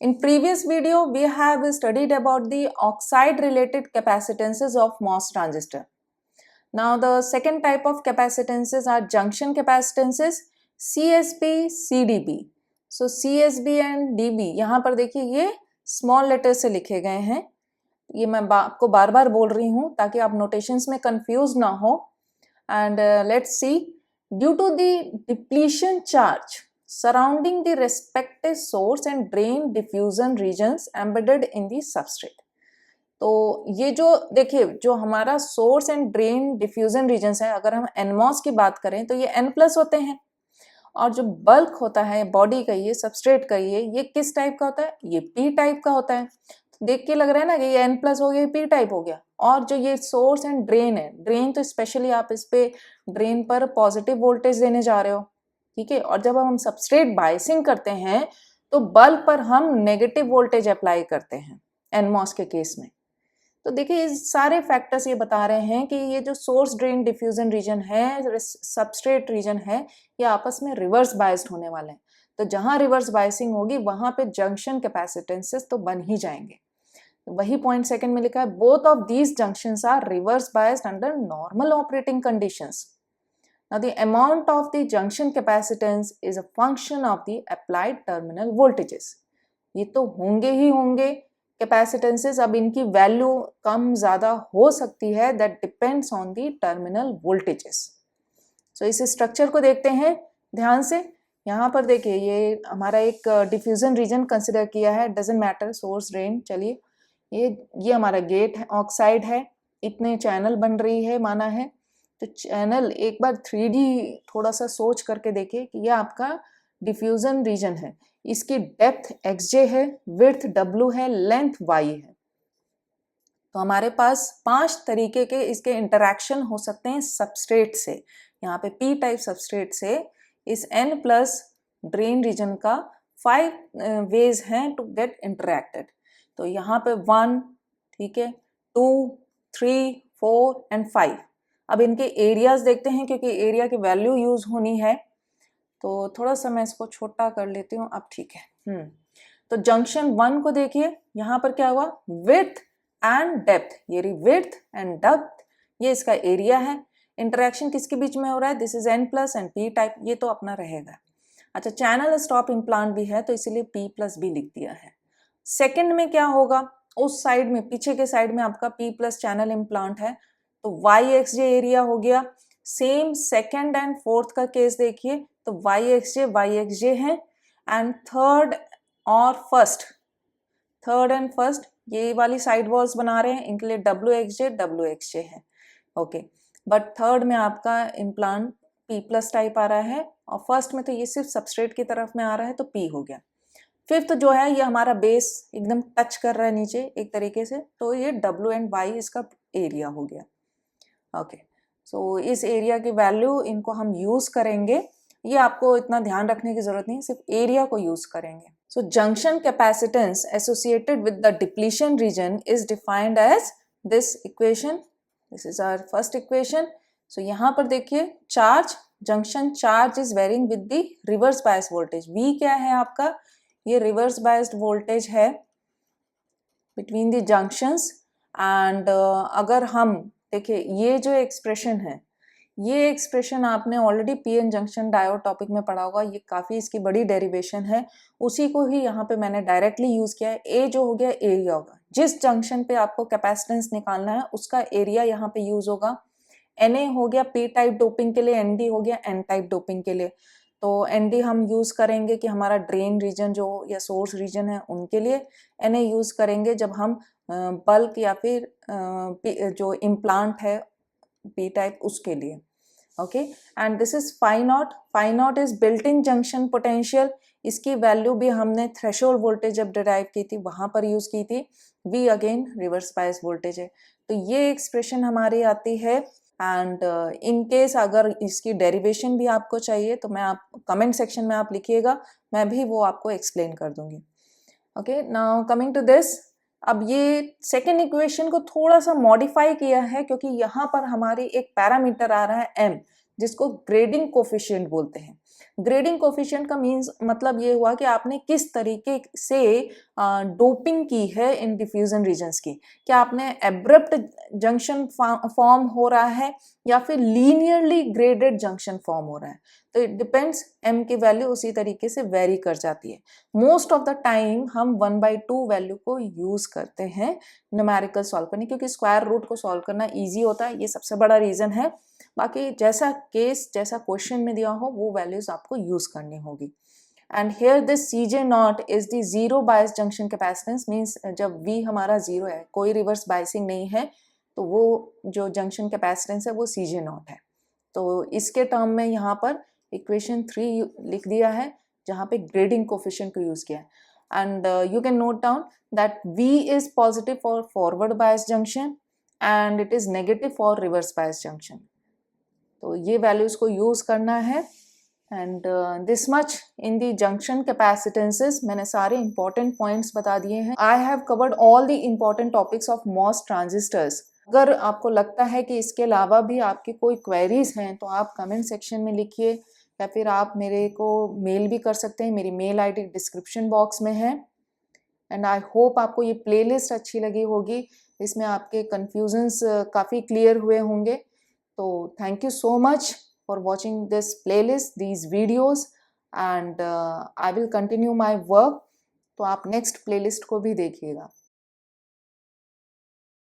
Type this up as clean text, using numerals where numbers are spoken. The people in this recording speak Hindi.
In previous video, we have studied about the oxide-related capacitances of MOS transistor. Now, the second type of capacitances are junction capacitances, CSB, CDB. So, CSB and DB, यहाँ पर देखिए ये small letters से लिखे गए हैं. ये मैं आपको बार बार बोल रही हूँ ताकि आप notations में confused ना हो. And let's see, due to the depletion charge surrounding the respective source and drain diffusion regions embedded in the substrate. तो ये जो देखिए जो हमारा source and drain diffusion regions है, अगर हम एनमॉस की बात करें तो ये N प्लस होते हैं, और जो बल्क होता है बॉडी का, ये सबस्ट्रेट का, ये किस टाइप का होता है, ये P टाइप का होता है. तो देख के लग रहा है ना कि ये N प्लस हो गया, P टाइप हो गया. और जो ये सोर्स एंड ड्रेन है, ड्रेन तो स्पेशली आप इस पे ड्रेन पर पॉजिटिव वोल्टेज देने जा रहे हो, ठीक है. और जब हम सबस्ट्रेट बायसिंग करते हैं तो बल्क पर हम नेगेटिव वोल्टेज अप्लाई करते हैं एनमॉस के केस में. तो देखिए ये सारे फैक्टर्स ये बता रहे हैं कि ये जो सोर्स ड्रेन डिफ्यूजन रीजन है, सबस्ट्रेट रीजन है, ये आपस में रिवर्स बायस्ड होने वाले हैं. तो जहां रिवर्स बायसिंग होगी वहां पे जंक्शन कैपेसिटेंसेस तो बन ही जाएंगे. वही पॉइंट सेकंड में लिखा है, both of these junctions are reverse biased under normal operating conditions. Now the amount of the junction capacitance is a function of the applied terminal voltages. ये तो होंगे ही होंगे कैपेसिटेंसेस. अब इनकी वैल्यू कम ज्यादा हो सकती है, that depends on the terminal voltages. So इस स्ट्रक्चर को देखते हैं ध्यान से. यहाँ पर देखिए ये हमारा एक डिफ्यूजन रीजन कंसिडर किया है, डजेंट मैटर सोर्स ड्रेन. चलिए ये हमारा गेट है, ऑक्साइड है, इतने चैनल बन रही है माना है. तो चैनल एक बार 3D थोड़ा सा सोच करके देखिए कि ये आपका डिफ्यूजन रीजन है, इसकी डेप्थ xj है, विड्थ w है, लेंथ y है. तो हमारे पास 5 तरीके के इसके इंटरैक्शन हो सकते हैं सबस्ट्रेट से. यहाँ पे p टाइप सबस्ट्रेट से इस n प्लस ड्रेन रीजन का 5 वेज हैं टू गेट इंटरैक्टेड. तो यहाँ पे 1, ठीक है, 2, 3, 4 एंड 5. अब इनके एरियाज देखते हैं क्योंकि एरिया की वैल्यू यूज होनी है. तो थोड़ा सा मैं इसको छोटा कर लेती हूँ. अब ठीक है. तो जंक्शन 1 को देखिए, यहाँ पर क्या हुआ, विड्थ एंड डेप्थ, ये रही विड्थ एंड डेप्थ, ये इसका एरिया है. इंटरेक्शन किसके बीच में हो रहा है, this is N plus and P type, ये तो अपना रहेगा. अच्छा, चैनल स्टॉप इम्प्लांट भी है तो इसीलिए P प्लस भी लिख दिया है. सेकेंड में क्या होगा, उस साइड में पीछे के साइड में आपका P प्लस चैनल इम्प्लांट है, तो YXJ एरिया हो गया. सेम सेकेंड एंड फोर्थ का केस देखिए, तो YXJ है. एंड थर्ड एंड फर्स्ट ये वाली साइड वॉल्स बना रहे हैं, इनके लिए WXJ है. ओके, बट थर्ड में आपका इम्प्लांट P प्लस टाइप आ रहा है, और फर्स्ट में तो ये सिर्फ सबस्ट्रेट की तरफ में आ रहा है तो P हो गया. फिफ्थ जो है ये हमारा बेस एकदम टच कर रहा है नीचे एक तरीके से, तो ये W एंड Y इसका एरिया हो गया. ओके, सो इस एरिया की वैल्यू इनको हम यूज करेंगे. ये आपको इतना ध्यान रखने की जरूरत नहीं, सिर्फ एरिया को यूज करेंगे. So junction capacitance associated with the depletion region is defined as this equation. This is our first equation. So यहाँ पर देखिए charge, junction charge is varying with the reverse bias voltage. V क्या है आपका, ये रिवर्स बायस्ड वोल्टेज है बिटवीन द जंक्शंस. एंड अगर हम देखिए ये जो एक्सप्रेशन है, ये एक्सप्रेशन आपने already PN junction diode topic में पढ़ा होगा. ये काफ़ी इसकी बड़ी डेरिवेशन है, उसी को ही यहाँ पे मैंने डायरेक्टली यूज़ किया है. ए जो हो गया एरिया होगा, जिस जंक्शन पे आपको कैपेसिटेंस निकालना है उसका एरिया यहाँ पे यूज होगा. Na हो गया P टाइप डोपिंग के लिए, Nd हो गया N टाइप डोपिंग के लिए. तो Nd हम यूज करेंगे कि हमारा ड्रेन रीजन जो या सोर्स रीजन है उनके लिए. Na यूज करेंगे जब हम बल्क या फिर जो इम्प्लांट है P टाइप उसके लिए. Okay, and this is phi naught is built in junction potential. इसकी वैल्यू भी हमने थ्रेशोल्ड वोल्टेज जब डिराइव की थी वहां पर यूज की थी. V again reverse bias voltage है. तो ये एक्सप्रेशन हमारी आती है. एंड इन केस अगर इसकी डेरिवेशन भी आपको चाहिए तो मैं आप कमेंट सेक्शन में आप लिखिएगा, मैं भी वो आपको एक्सप्लेन कर दूंगी. Okay, now coming to this. अब ये सेकेंड इक्वेशन को थोड़ा सा मॉडिफाई किया है क्योंकि यहाँ पर हमारी एक पैरामीटर आ रहा है M, जिसको ग्रेडिंग कोफिशिएंट बोलते हैं. ग्रेडिंग कोफिशिएंट का मीन्स मतलब ये हुआ कि आपने किस तरीके से डोपिंग की है इन डिफ्यूजन रीजन्स की। क्या आपने एब्रप्ट जंक्शन फॉर्म हो रहा है या फिर लीनियरली ग्रेडेड जंक्शन फॉर्म हो रहा है। तो इट डिपेंड्स, m की वैल्यू उसी तरीके से वेरी कर जाती है। मोस्ट ऑफ द टाइम हम 1/2 वैल्यू को यूज करते हैं न्यूमेरिकल सॉल्व करने, क्योंकि स्क्वायर रूट को सॉल्व करना ईजी होता है, ये सबसे बड़ा रीजन है। बाकी जैसा केस, जैसा क्वेश्चन में दिया हो वो वैल्यूज आपको यूज करनी होगी। And here this CJ0 is the zero bias junction capacitance, means जब V हमारा जीरो है, कोई रिवर्स बायसिंग नहीं है, तो वो जो जंक्शन कैपेसिटेंस है वो CJ0 है। तो इसके टर्म में यहाँ पर इक्वेशन 3 लिख दिया है जहाँ पे ग्रेडिंग कोफिशिएंट को यूज किया है। And you can note down that V is positive for forward bias junction and it is negative for reverse bias junction. तो ये वैल्यूज को यूज करना है। And this much in the junction capacitances, मैंने सारे इंपॉर्टेंट पॉइंट्स बता दिए हैं। I have covered all the important topics of MOS transistors. अगर आपको लगता है कि इसके अलावा भी आपकी कोई क्वेरीज हैं तो आप कमेंट सेक्शन में लिखिए, या फिर आप मेरे को मेल भी कर सकते हैं। मेरी मेल ID डिस्क्रिप्शन बॉक्स में है। एंड आई होप आपको ये प्लेलिस्ट अच्छी लगी होगी, इसमें आपके कन्फ्यूजन्स काफ़ी क्लियर हुए होंगे। तो thank you so much for watching this playlist, these videos, and I will continue my work. तो आप नेक्स्ट प्लेलिस्ट को भी देखिएगा।